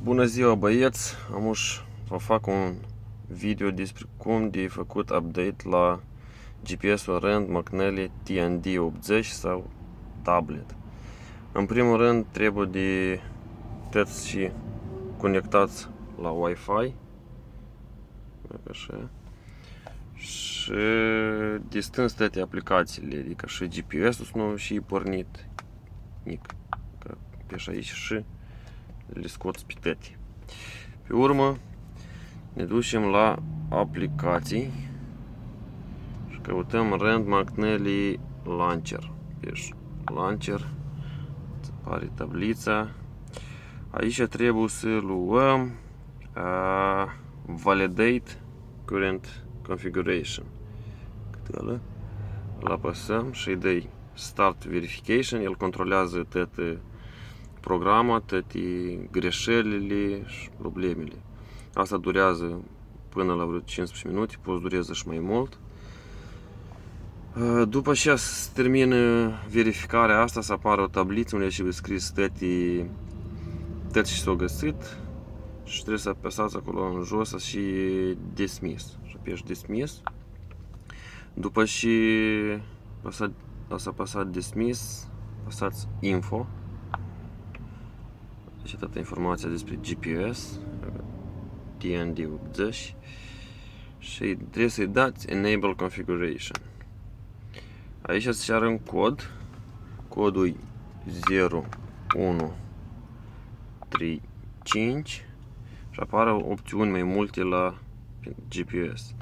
Bună ziua, băieți! Vă fac un video despre cum de făcut update la GPS-ul Rand McNally TND80 sau tablet. În primul rând trebuie de tăți și conectați la Wi-Fi așa, și de stâns toate aplicațiile, adică și GPS-ul nu și pornit nic, că pe aici și le scoți pe toate. Pe urmă ne ducem la aplicații și căutăm Rand McNally Launcher. Deci Launcher, apare tablița. Aici trebuie să luăm Validate Current Configuration. Îl apăsăm și îi dai Start Verification. El controlează toate programa, toate greșelile și problemele. Asta durează până la vreo 15 minute, poate durează și mai mult. După ce se termină verificarea asta, să apară o tabliță unde și scris toate ce s-au găsit și trebuie să apăsați acolo în jos și Dismiss. Și apeși Dismiss. După ce ați apăsat Dismiss, apăsați Info. Deci toată informația despre GPS TND80 și trebuie să-i dați Enable Configuration. Aici se ceară un cod. Codul e 0135 și apară opțiuni mai multe la GPS.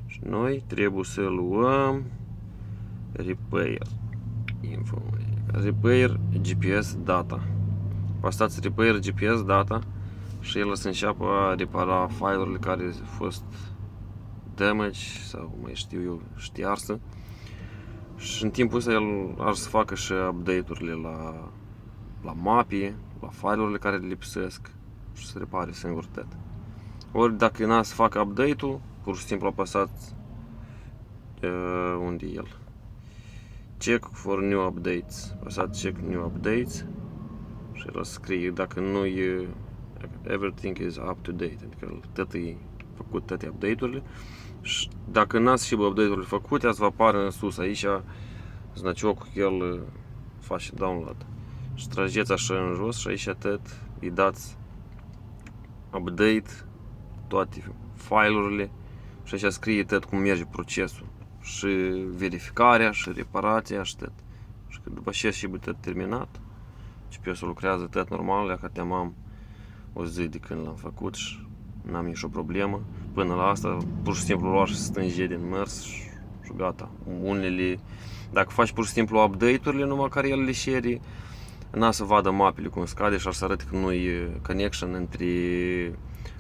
Și noi trebuie să luăm Repair Info. Repair GPS Data. Apăsați Repair GPS Data și el să înceapă a repara file-urile care au fost damage sau mai știu eu, știarsă. Și în timpul ăsta el ar să facă și update-urile la mape, la file-urile care le lipsesc și să repare singur tot. Ori dacă n-a să facă update-ul, pur și simplu apăsați unde e el. Check for new updates. Apăsați Check new updates și el scrie dacă nu e everything is up to date, adică tot e făcut toate update-urile. Și dacă n-ați și update-urile făcute, ați vă apare în sus aici znaciocul că el face download. Și trageți așa în jos și aici tot îi dați update toate file-urile și aici scrie tot cum merge procesul și verificarea și reparația și tot. Și după ce și tot terminat, GPS-ul lucrează tot normal, că am o zi de când l-am făcut și n-am nicio problemă. Până la asta, pur și simplu lua și stânge din mers și gata. Unele, dacă faci pur și simplu update-urile numai care el le share, n-a să vadă mapele cum scade și ar să arăte că nu e connection între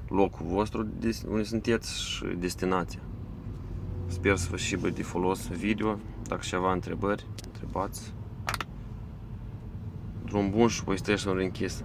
locul vostru unde sunteți și destinația. Sper să vă și de folos video. Dacă ceva întrebări, întrebați. Drum bun și PlayStation-uri închisă.